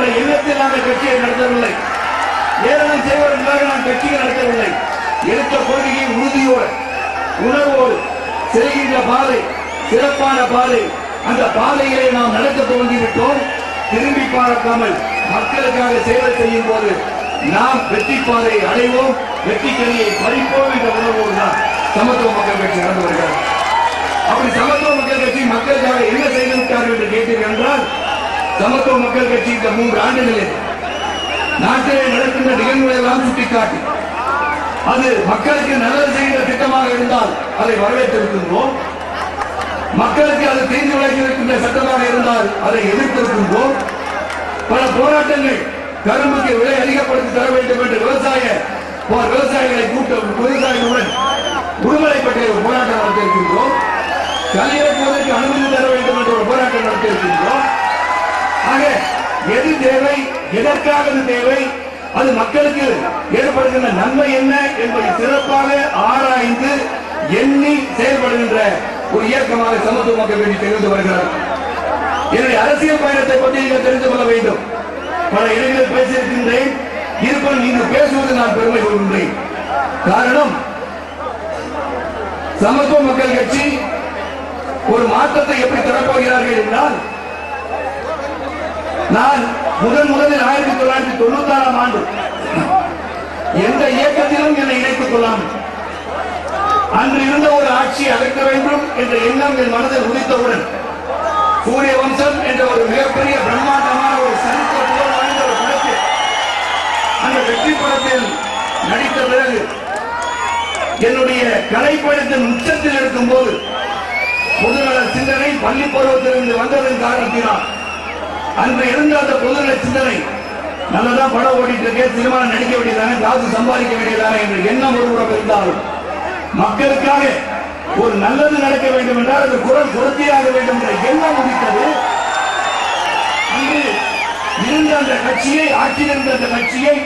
என்ற எண்ணத்தில் நாங்கள் கட்சியை நடத்தவில்லை. ஏளனம் செய்வதற்காக நாம் கட்சியை நடத்தவில்லை. எடுத்த கொள்கையை உறுதியோடு உணர்வோடு செல்கின்ற பாதை சிறப்பான பாதை. அந்த பாதைகளை நாம் நடக்க துவங்கிவிட்டோம். திரும்பி பார்க்காமல் மக்களுக்காக சேவை செய்யும் போது நாம் வெற்றி பாதையை அடைவோம், வெற்றி கனியை பறிப்போம் என்ற உணர்வோடு தான் சமத்துவ மக்கள் கட்சி நடந்து வருகிறது. அப்படி சமத்துவ மக்கள் கட்சி மக்களுக்காக என்ன செய்து விட்டார்கள் என்று கேட்டீர்கள் என்றால், சமத்துவ மக்கள் கட்சி இந்த 3 ஆண்டுகளில் நாட்டிலே நடக்கின்ற நிகழ்வுகளை எல்லாம் சுட்டிக்காட்டி அது மக்களுக்கு நல்லது செய்கிற திட்டமாக இருந்தால் அதை வரவேற்றிருக்கின்றோம். மக்களுக்கு அது தீங்கு விளைவிக்கின்ற சட்டமாக இருந்தால் அதை எதிர்த்திருக்கின்றோம். பல போராட்டங்கள் கரும்புக்கு விலை அதிகப்படுத்தி தர வேண்டும் என்று விவசாயிகளை விவசாயிகளுடன் உடுமலைப்பட்ட ஒரு போராட்டம் நடத்தியிருக்கின்றோம். கல்லிறக்குவதற்கு அனுமதி தர வேண்டும் என்ற ஒரு போராட்டம் நடத்தியிருக்கின்றோம். ஆக எது தேவை, எதற்காக தேவை, அது மக்களுக்கு ஏற்படுகின்ற நன்மை என்ன என்பதை சிறப்பாக ஆராய்ந்து எண்ணி செயல்படுகின்ற ஒரு இயக்கமாக சமத்துவ மக்கள் கட்சி தெரிந்து வருகிறது. என்னுடைய அரசியல் பயணத்தை பற்றி நீங்கள் தெரிந்து கொள்ள வேண்டும். பல இடங்களில் பேசியிருக்கின்றேன். இருப்பினும் இங்கு பேசுவது நான் பெருமை கொள்கின்றேன். காரணம், சமத்துவ மக்கள் கட்சி ஒரு மாற்றத்தை எப்படி தரப்போகிறார்கள் என்றால், நான் முதலில் 1996ஆம் ஆண்டு எந்த இயக்கத்திலும் என்னை இணைத்துக் கொள்ளாமல் அன்று இருந்த ஒரு ஆட்சியை அகற்ற வேண்டும் என்ற எண்ணம் என் மனதில் உதித்தவுடன் சூரிய வம்சம் என்ற ஒரு மிகப்பெரிய பிரம்மாண்டமான ஒரு சரித்திர புகழ் வாய்ந்த ஒரு படத்தில், அந்த வெற்றி படத்தில் நடித்த பிறகு என்னுடைய கலைப்படத்தின் உச்சத்தில் இருக்கும் போது பொதுநல சிந்தனை பள்ளி பருவத்திலிருந்து வந்ததன் காரணத்தினால் அன்று இருந்த அந்த பொதுநல சிந்தனை, நல்லதான் படம் ஓடிட்டு இருக்கேன், சினிமா நடிக்க வேண்டியதானே, காசு சம்பாதிக்க வேண்டியதானே என்ற எண்ணம் ஒருபுறம் இருந்தாலும் மக்களுக்காக ஒரு நல்லது நடக்க வேண்டும் என்றால் அது குரல் கொடுத்தியாக வேண்டும் என்ற எண்ணம் உதித்தது. அங்கு இருந்த அந்த கட்சியை, ஆட்சியில் இருந்த அந்த கட்சியை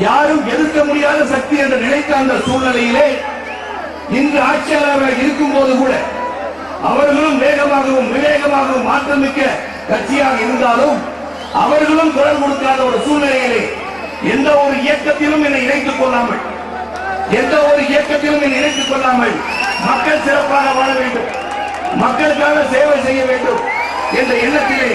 யாரும் எதிர்க்க முடியாத சக்தி என்று நினைத்த அந்த சூழ்நிலையிலே இன்று ஆட்சியாளராக இருக்கும் போது கூட அவர்களும் வேகமாகவும் விவேகமாகவும் மாற்றமிக்க கட்சியாக இருந்தாலும் அவர்களும் குரல் கொடுக்காத ஒரு சூழ்நிலையிலே எந்த ஒரு இயக்கத்திலும் என்னை இணைத்துக் கொள்ளாமல் மக்கள் சிறப்பாக வாழ வேண்டும், மக்களுக்காக சேவை செய்ய வேண்டும் என்ற எண்ணத்திலே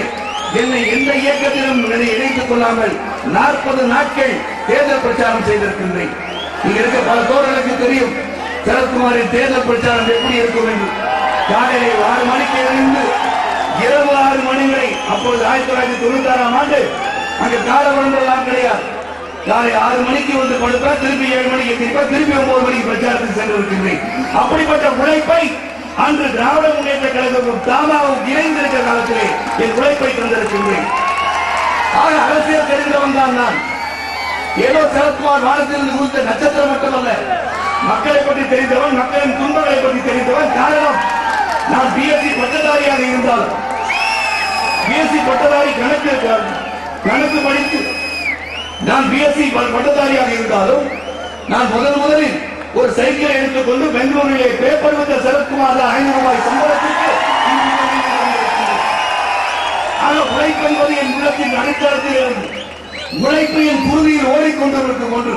என்னை எந்த இயக்கத்திலும் என்னை இணைத்துக் கொள்ளாமல் 40 நாட்கள் தேர்தல் பிரச்சாரம் செய்திருக்கின்றேன். இங்க இருக்க பல தோழர்களுக்கு தெரியும் சரத்குமாரின் தேர்தல் பிரச்சாரம் எப்படி இருக்கும் என்று. காலையில் 6 மணிக்கு இருந்து இரவு 6 மணி வரை, அப்போது 1996ஆம் ஆண்டு அங்கு காலவரம்பெல்லாம் கிடையாது. காலை 6 மணிக்கு வந்து படுப்பா, திருப்பி 7 மணிக்கு திருப்பா, திருப்பி 9 மணிக்கு பிரச்சாரத்துக்கு சென்று இருக்கின்றேன். அப்படிப்பட்ட உழைப்பை அன்று திராவிட முன்னேற்ற கழகமும் தாமாவும் இணைந்திருக்கிற காலத்திலே என் உழைப்பை தந்திருக்கின்றேன். ஆக அரசியல் தெரிந்தவன் தான் நான். ஏதோ சரத்குமார் வானத்திலிருந்து குறித்த நட்சத்திரம் மட்டுமல்ல, மக்களை பற்றி தெரிந்தவன், மக்களின் துன்பங்களை பற்றி தெரிந்தவன். காரணம், நான் பிஎஸ்சி பட்டதாரியாக இருந்தாலும், பிஎஸ்சி பட்டதாரி கணக்கு படித்து நான் பிஎஸ்சி பட்டதாரியாக இருந்தாலும் நான் முதலில் ஒரு சைக்கிளை எடுத்துக்கொண்டு பெங்களூரிலே பேப்பர் வித்த சரத்குமார் 500 ரூபாய் சம்பளத்திற்கு உழைப்பு என்பது என் உள்ளத்தின் அடித்தளத்தில் இருந்து உழைப்பு என் குருதியில் ஓடிக்கொண்டிருக்கும் ஒன்று.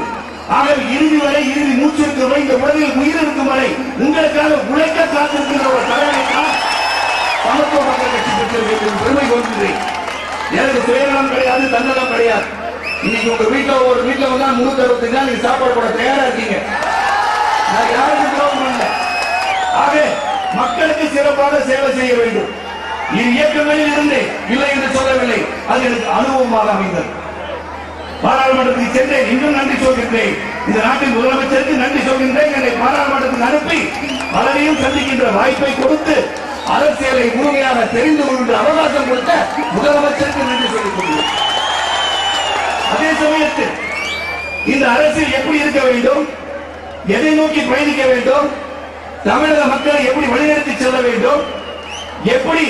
ஆக இறுதி வரை, இறுதி மூச்சிற்கு வரை, இந்த உலகில் உயிர் இருக்கும் வரை உங்களுக்காக உழைக்க காத்திருக்கின்ற ஒரு தலைவரை தான் சமத்துவ மக்கள் கட்சி பெற்றிருக்கிறேன். பெருமை கொள்கிறேன். எனக்கு சுயநலம் கிடையாது, தன்னலம் கிடையாது. இன்னைக்கு உங்க ஒரு வீட்டுல வந்தா 365 நாள் நீங்க சாப்பாடு போட தயாரா இருக்கீங்க. நான் யாருக்கும் துரோகம் பண்ணல. ஆக மக்களுக்கு சிறப்பாக சேவை செய்ய வேண்டும். இது இயக்கங்களில் இருந்தே இல்லை என்று சொல்லவில்லை, அது எனக்கு அனுபவமாக அமைந்தது. பாராளுமன்றத்துக்கு சென்றேன், இன்னும் நன்றி சொல்கின்றேன். இந்த நாட்டின் முதலமைச்சருக்கு நன்றி சொல்கின்றேன். என்னை பாராளுமன்றத்துக்கு அனுப்பி பலரையும் சந்திக்கின்ற வாய்ப்பை கொடுத்து அரசியலை முழுமையாக தெரிந்து கொள்கின்ற அவகாசம் கொடுத்த முதலமைச்சருக்கு நன்றி சொல்லிக் கொள்கிறேன். அதே சமயத்தில் இந்த அரசியல் எப்படி இருக்க வேண்டும், எதை நோக்கி பயணிக்க வேண்டும், தமிழக மக்களை எப்படி வழிநடத்தி செல்ல வேண்டும், எப்படி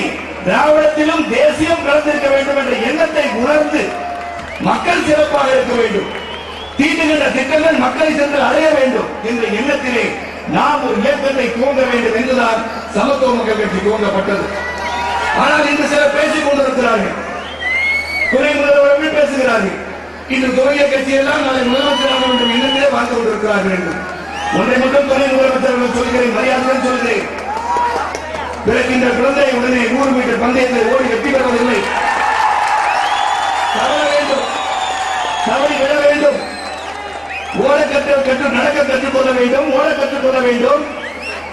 திராவிடத்திலும் தேசியம் கலந்திருக்க வேண்டும் என்ற எண்ணத்தை உணர்ந்து மக்கள் சிறப்பாக இருக்க வேண்டும், தீட்டுகின்ற திட்டங்கள் மக்களை சென்று அடைய வேண்டும் என்ற எண்ணத்திலே நாம் ஒரு இயக்கத்தை துவங்க வேண்டும் என்றுதான் சமத்துவ மக்கள் கட்சி துவங்கப்பட்டது. ஆனால் இன்று சிலர் பேசிக் கொண்டிருக்கிறார்கள். துணை முதல்வர் இன்று துவங்கிய கட்சியெல்லாம் நாளை முதலமைச்சராக வேண்டும் எண்ணத்திலே வாழ்ந்து கொண்டிருக்கிறார்கள் என்று ஒன்றை மட்டும் துணை முதலமைச்சர்கள் சொல்கிறேன், மரியாதையுடன் சொல்கிறேன். பிறக்கின்ற குழந்தை உடனே 100 மீட்டர் பந்தயத்தில் ஓடி வெற்றி பெறுவதில்லை. தவற வேண்டும், தவறி விட வேண்டும், ஓட கற்று நடக்க கற்றுக்கொள்ள வேண்டும், ஓட கற்றுக்கொள்ள வேண்டும்.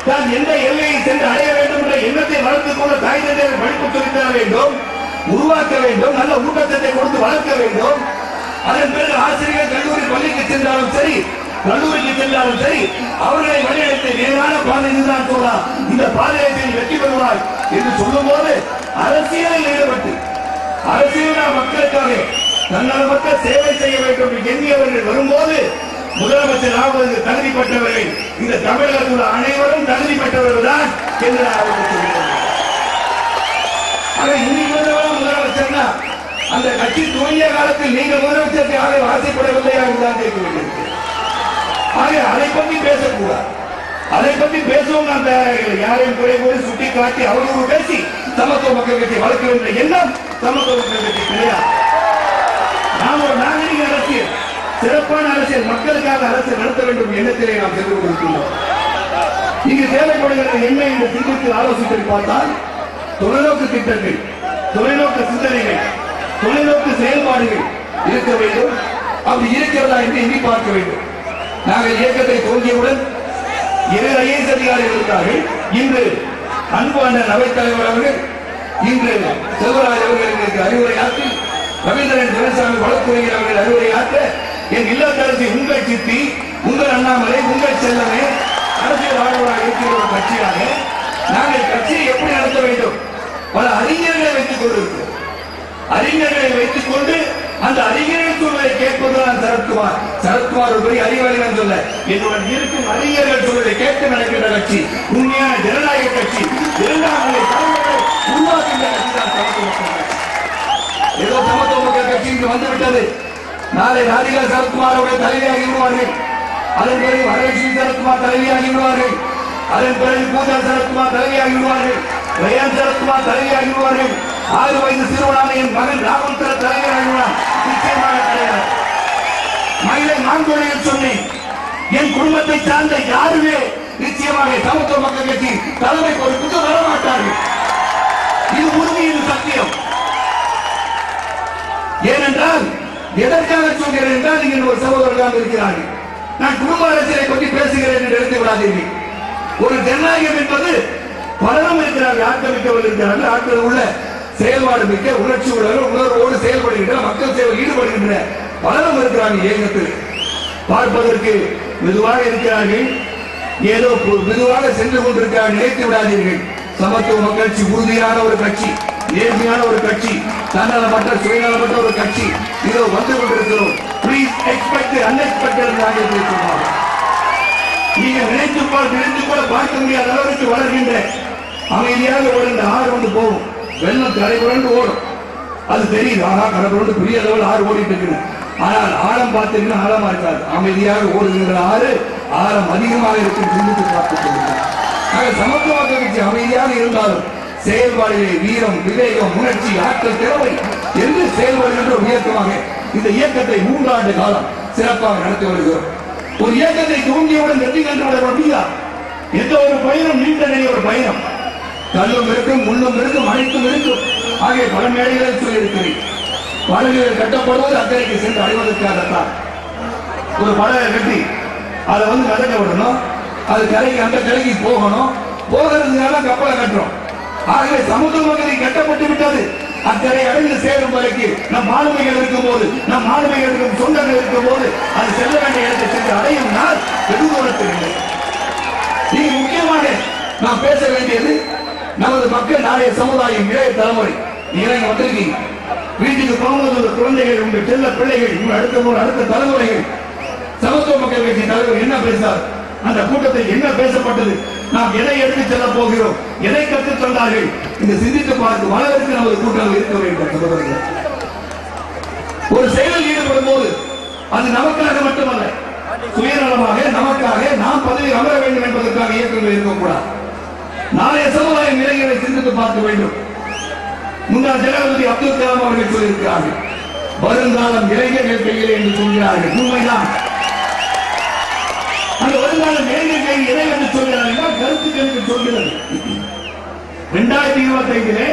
தான் எந்த எல்லையை சென்று அடைய வேண்டும் என்ற எண்ணத்தை வளர்த்துக் கொள்ள தாய் தந்தையர் படிப்பு சொல்லித்தர வேண்டும், உருவாக்க வேண்டும், நல்ல ஊட்டச்சத்தை கொடுத்து வளர்க்க வேண்டும். அதன் பிறகு ஆசிரியர்கள் கல்லூரி பள்ளிக்கு சென்றாலும் சரி, கல்லூரிக்கு சென்றாலும் சரி, அவர்களை வழியெடுத்து நேரான பாதை இதுதான் தோழா, இந்த பாதையை வெற்றி பெறுவாய் என்று சொல்லும் போது அரசியலில் ஈடுபட்டு அரசியல் மக்களுக்காக தன்னலமற்ற சேவை செய்ய வேண்டும் என்று எண்ணியவர்கள் வரும்போது முதலமைச்சர் ஆவதற்கு தகுதி பெற்றவர்கள் இந்த தமிழகத்தில் உள்ள அனைவரும் தகுதி பெற்றவர்கள் தான் என்று அவர்கள் சொல்கிறார்கள். இன்னைக்கு முதலமைச்சர்னா அந்த கட்சி துவங்கிய காலத்தில் நீங்கள் முதலமைச்சருக்காக ஆசைப்படவில்லையா என்றுதான் கேட்க வேண்டியிருக்கு. அதை பற்றி பேசக்கூடாது, அதை பற்றி பேசவும் நான் தயாராக யாரையும் குறை கூறி சுட்டி காட்டி அவர்களோடு பேசி சமத்துவ மக்கள் கட்சி வளர்க்க வேண்டிய எண்ணம் சமத்துவ மக்கள் கட்சி கிடையாது. நாம் ஒரு நாகரிக அரசியல், சிறப்பான அரசியல், மக்களுக்காக அரசியல் நடத்த வேண்டும் எண்ணத்திலே நாம் சென்று கொண்டிருக்கின்றோம். இங்கு தேவைப்படுகிறது என்ன என்று சிந்தித்து ஆலோசித்து பார்த்தால் தொலைநோக்கு திட்டங்கள், தொலைநோக்கு சிந்தனைகள், தொலைநோக்கு செயல்பாடுகள் இருக்க வேண்டும். அப்படி இருக்கிறதா என்று எண்ணி பார்க்க வேண்டும். நாங்கள் இயக்கத்தை துவங்கியவுடன் 2 IAS அதிகாரிகள் இருந்தார்கள். இன்று அன்பு அண்ணன் அவைத்தலைவர் அவர்கள், இன்று செல்வராஜ் அவர்களுக்கு அறிவுரையாற்றி, ரவீந்திரன் துரைசாமி வழக்குரைஞர் அவர்கள் அறிவுரையாற்ற, என் இல்லத்தரசி உங்கள் சித்தி, உங்கள் அண்ணாமலை, உங்கள் செல்லமே அரசியல் ஆளுநராக இருக்கிற ஒரு கட்சியாக நாங்கள் கட்சியை எப்படி நடத்த வேண்டும்? பல அறிஞர்களை வைத்துக் கொண்டிருக்கிறோம். அறிஞர்களை வைத்துக் கொண்டு அந்த அறிஞர்கள் சொல்வதை கேட்பதுதான் சரத்குமார். சரத்குமார் ஒரு பெரிய அறிவாளிகள் சொல்ல, என்னுடன் இருக்கும் அறிஞர்கள் சொல்வதை கேட்டு நடக்கின்ற கட்சி உண்மையான ஜனநாயக கட்சி, இரண்டாம் நிலை தலைவர்களை உருவாக்குகின்ற கட்சி தான் சமத்துவ மக்கள் கட்சி. ஏதோ சமத்துவ மக்கள் கட்சி இங்கு வந்துவிட்டது, நாளை ராதிகா சரத்குமார் அவர்கள் தலைவியாகி விடுவார்கள், அதன் பிறகு வரலட்சுமி சரத்குமார் தலைவியாகி விடுவார்கள், அதன் பிறகு பூஜா சரத்குமார் தலைவியாகி விடுவார்கள், ரயான் சரத்குமார் தலைவியாகி விடுவார்கள், 6 வயது சிறுவனான என் மகன் ராகுல் தலைவராகிவிடுவார். நிச்சயமாக கிடையாது. மகிழை மாங்கோடையில் சொன்னேன், என் குடும்பத்தை சார்ந்த யாருமே நிச்சயமாக சமத்துவ மக்கள் கட்சி தலைமை பொறுப்புக்கு வரமாட்டார்கள். இது உறுதி, இது சத்தியம். ஏனென்றால் எதற்காக சொல்கிறேன் என்றால், நீங்கள் ஒரு சகோதரர்களாக இருக்கிறார்கள். நான் குடும்ப அரசியலை பற்றி பேசுகிறேன் என்று எடுத்து விடாதீர்கள். ஒரு ஜனநாயகம் என்பது பலரும் இருக்கிறார்கள், ஆட்கள் மிக்கவர்கள் இருக்கிறார்கள், ஆட்கள் உள்ள செயல்பாடு மிக்க உணர்ச்சி உணர்வோடு செயல்படுகின்ற மக்கள் சேவை ஈடுபடுகின்ற பலரும் இருக்கிறார்கள். இயக்கத்தில் பார்ப்பதற்கு மெதுவாக இருக்கிறார்கள், ஏதோ மெதுவாக சென்று கொண்டிருக்கிறார்கள். நினைத்து விடாதீர்கள். சமத்துவ மக்கள் கட்சி உறுதியான ஒரு கட்சி, நேர்மையான ஒரு கட்சி, தன்னலமற்ற சுயநலமற்ற ஒரு கட்சி. இதோ வந்து கொண்டிருக்கிறோம். Please expect unexpected. நீங்கள் நினைத்து கூட பார்க்க முடியாத அளவுக்கு வளர்கின்ற அமைதியாக ஓடுகின்ற ஆறு வந்து போகும். வெள்ளம் கரை புரண்டு ஓடும், அது தெரியுது. ஆனா கரை புரண்டு பெரிய அளவில் ஆறு ஓடிட்டு இருக்குது. ஆனால் ஆழம் பார்த்தீங்கன்னா ஆழமா இருக்காது. அமைதியாக ஓடுகின்ற ஆறு ஆழம் அதிகமாக இருக்கும். சிந்தித்து பார்த்துக் கொள்கிறார். சமத்துவ மக்கள் கட்சி அமைதியாக இருந்தாலும் செயல்பாடுகளை வீரம், விவேகம், உணர்ச்சி, ஆற்றல், திறமை என்று செயல்படுகின்ற ஒரு இயக்கமாக இந்த இயக்கத்தை 3 ஆண்டு காலம் சிறப்பாக நடத்தி வருகிறோம். ஒரு இயக்கத்தை தூங்கியவுடன் வெற்றி கண்டுவிட முடியாது. எந்த ஒரு பயணம் நீண்ட நிறைய ஒரு பயணம், கல்லும் இருக்கும், முள்ளும் இருக்கும், அனைத்தும் இருக்கும். ஆகிய பல மேடைகளில் சொல்லியிருக்கிறேன். படகுகள் கட்டப்படுவது அக்கறைக்கு சென்று அடைவதற்காகத்தான். ஒரு படகை கட்டி அதை மிதக்க விடணும், அது கரைக்கு அந்த கரைக்கு போகணும். போகிறதுனால கப்பலை கட்டுறோம். ஆகவே சமத்துவ மக்கள் கட்டப்பட்டு விட்டது. அக்கறை அடைந்து சேரும் வரைக்கும் நம் ஆளுமைகள் இருக்கும் போது, நம் ஆளுமைகள் இருக்கும் சொந்தங்கள் இருக்கும் போது அது செல்ல வேண்டிய இடத்தை சென்று அடையும் நாள் வெகு தூரத்தில் இல்லை. நீங்க முக்கியமாக நாம் பேச வேண்டியது நமது மக்கள், நாளைய சமுதாயம், இளைய தலைமுறை. நீங்க வந்திருக்கீங்க, வீட்டுக்கு போகும்போது குழந்தைகள், உங்கள் செல்ல பிள்ளைகள், உங்கள் அடுத்த தலைமுறைகள் சமத்துவ மக்கள் கட்சி தலைவர் என்ன பேசினார், அந்த கூட்டத்தில் என்ன பேசப்பட்டது, நாம் எதை எடுத்து செல்ல போகிறோம், எதை கற்றுத் தந்தார்கள், இந்த சிந்தித்து பார்த்து வளர்க்கு நமது கூட்டம் இருக்க வேண்டும். ஒரு செயலில் ஈடுபடும் போது அது நமக்காக மட்டுமல்ல, சுயநலமாக நமக்காக நாம் பதவி அமர வேண்டும் என்பதற்காக இயக்கங்கள் இருக்கக்கூடாது. நாளைய சமுதாயம் இளைஞரை சிந்தித்து பார்க்க வேண்டும். முன்னாள் ஜனாதிபதி அப்துல் கலாம் அவர்கள் சொல்லியிருக்கிறார்கள், வருங்காலம் இளைஞர்கள் கையில் என்று சொல்கிறார்கள். உண்மைதான். அந்த வருங்காலம் இளைஞர் கையில் எதை என்று சொல்கிறார்கள்? கருத்து கணிப்பு சொல்கிறது. 2025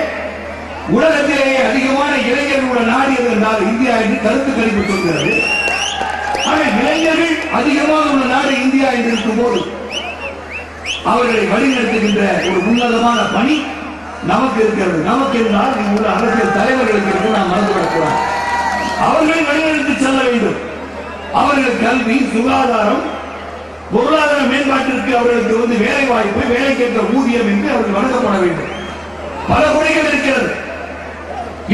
உலகத்திலேயே அதிகமான இளைஞர்களோட நாடு என்றால் இந்தியா என்று கருத்து கணிப்பு சொல்கிறது. ஆனால் இளைஞர்கள் அதிகமாக உள்ள நாடு இந்தியா என்று இருக்கும் போது அவர்களை வழிநடத்துகின்ற ஒரு உன்னதமான பணி நமக்கு இருக்கிறது. நமக்கு என்றால் இங்குள்ள அரசியல் தலைவர்களுக்கு இருக்கு. நாம் மறந்துவிடக்கூடாது. அவர்களை வழிநடத்தி செல்ல வேண்டும். அவர்கள் கல்வி, சுகாதாரம், பொருளாதார மேம்பாட்டிற்கு அவர்களுக்கு வேலை வாய்ப்பு, வேலைக்கேற்ற ஊதியம் என்று அவர்கள் வழங்கப்பட வேண்டும். பல குறைகள் இருக்கிறது.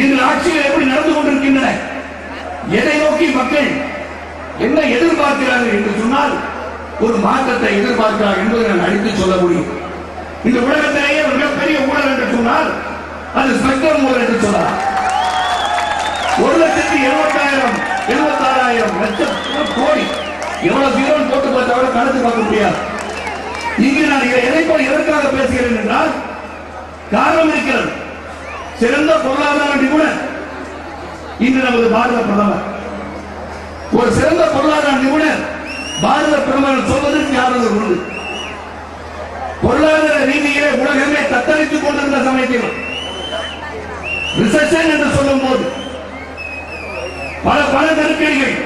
இந்த ஆட்சிகள் எப்படி நடந்து கொண்டிருக்கின்றன? எதை நோக்கி மக்கள் என்ன எதிர்பார்க்கிறார்கள் என்று சொன்னால் ஒரு மாற்றத்தை எதிர்பார்க்கிறார்கள் என்பதை நான் அடித்து சொல்ல முடியும். இந்த உலகத்திலேயே ஒரு மிகப்பெரிய ஊழல் என்று சொன்னால் அது ஸ்பெக்ட்ரம் ஊழல் என்று சொல்லலாம். 1,76,000 கோடி எவ்வளவு ஜீரோன் போட்டு பார்த்தாலும் கணக்கு பார்க்க முடியாது. இங்கு நான் எதற்காக பேசுகிறேன் என்றால் காரணம் இருக்கிறது. சிறந்த பொருளாதார நிபுணர் இன்று நமது பாரத பிரதமர். ஒரு சிறந்த பொருளாதார நிபுணர் பாரத பிரதமர் சொல்வதற்கு யாரும் உண்டு. பொருளாதார ரீதியிலே உலகமே தத்தளித்துக் கொண்டிருந்த சமயத்தில் ரிசெஷன் என்று சொல்லும் போது பல நெருக்கடிகள்,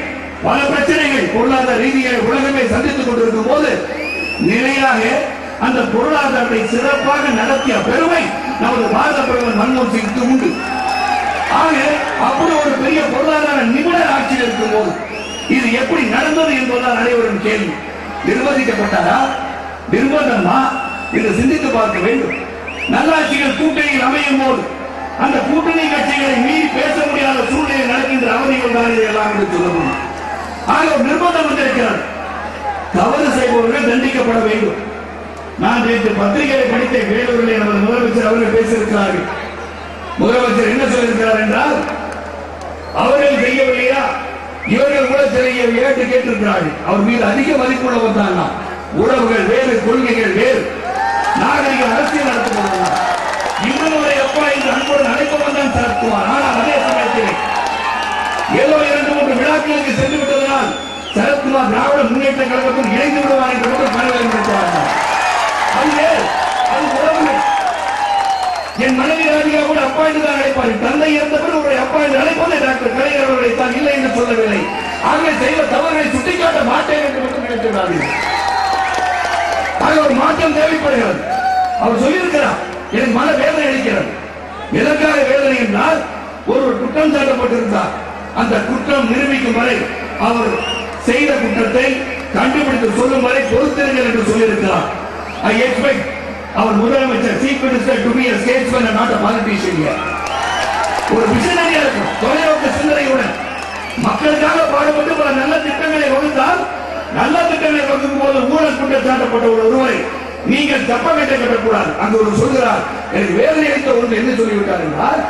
பல பிரச்சனைகள் பொருளாதார ரீதியாக உலகமே சந்தித்துக் கொண்டிருக்கும் போது நிலையாக அந்த பொருளாதாரத்தை சிறப்பாக நடத்திய பெருமை நமது பாரத பிரதமர் மன்மோகன் சிங்க்கு உண்டு. ஆக அப்படி ஒரு பெரிய பொருளாதார நிபுணர் ஆட்சியில் இருக்கும் போது இது எப்படி நடந்தது என்பதுதான் அனைவரும் கேள்வி. நிர்வகிக்கப்பட்டாரா, நிர்பந்தமா என்று சிந்தித்து பார்க்க வேண்டும். நல்லாட்சிகள் கூட்டணியில் அமையும் போது அந்த கூட்டணி கட்சிகளை மீறி பேச முடியாத சூழ்நிலை நடக்கின்ற அவதிகள் தான் இதையெல்லாம் என்று சொல்ல முடியும். ஆக ஒரு நிர்பந்தம் வந்திருக்கிறது. தவறு செய்பவர்கள் தண்டிக்கப்பட வேண்டும். நான் நேற்று பத்திரிகையை படித்த வேலூரில் நமது முதலமைச்சர் அவர்கள் பேசியிருக்கிறார்கள். முதலமைச்சர் என்ன சொல்லியிருக்கிறார் என்றால் அவர்கள் செய்யவில்லையா, இவர்கள் கூட செய்யவில்லையா என்று கேட்டிருக்கிறார்கள். அவர் மீது அதிக மதிப்புள்ளவர் தான். உறவுகள் வேறு, கொள்கைகள் வேறு, நாகரிக அரசியல் நடத்துவதுதான். இன்னொரு அப்பா இந்த அன்புடன் அழைப்பவன் தான் சரத்குமார். ஆனால் அதே சமயத்தில் ஏதோ 2-3 விழாக்களுக்கு சென்று விட்டதனால் சரத்குமார் திராவிட முன்னேற்ற கழகத்தில் இணைந்து விடுவார் என்று கனவு இருக்கிறார்கள். அது உறவுகள். என் மனைவி ராதிகா கூட அப்பா என்று தான் அழைப்பார். தந்தை இருந்தவர் ஒரு அப்பா என்று அழைப்பதை டாக்டர் கலைஞர் அவர்களை தான் இல்லை என்று சொல்லவில்லை. ஆகவே செய்த தவறுகளை சுட்டிக்காட்ட மாட்டேன் என்று மட்டும் நினைக்கிறார்கள். ஆக ஒரு மாற்றம் தேவைப்படுகிறது. அவர் சொல்லியிருக்கிறார், எனக்கு மன வேதனை அளிக்கிறது. எதற்காக வேதனை என்றால் ஒருவர் குற்றம் சாட்டப்பட்டிருந்தார். அந்த குற்றம் நிரூபிக்கும் வரை அவர் செய்த குற்றத்தை கண்டுபிடித்து சொல்லும் வரை பொறுத்திருங்கள் என்று சொல்லியிருக்கிறார். I expect our முதலமைச்சர் chief minister to be a statesman and not a politician here. ஒரு விசனரியா இருக்கும், தொலைநோக்கு சிந்தனையுடன் மக்களுக்காக பாடுபட்டு பல நல்ல திட்டங்களை வகுத்தால், நல்ல திட்டங்களை வகுக்கும் போது ஊழல் குற்றச்சாட்டப்பட்ட ஒருவரை நீங்கள் தப்ப கட்ட கட்டக்கூடாது. அங்கு ஒரு சொல்கிறார், எனக்கு வேதனை அளித்த ஒன்று என்ன சொல்லிவிட்டார் என்றால்,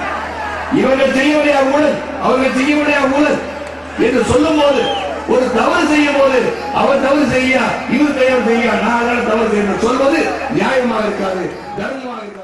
இவர்கள் செய்யவில்லையா ஊழல், அவர்கள் செய்யவில்லையா ஊழல் என்று சொல்லும் போது ஒரு தவறு செய்யும் போது அவர் தவறு செய்ய, இவர் தவறு செய்ய, நான் தவறு செய்ய சொல்வது நியாயமாக இருக்காது, தர்மமாக இருக்காது.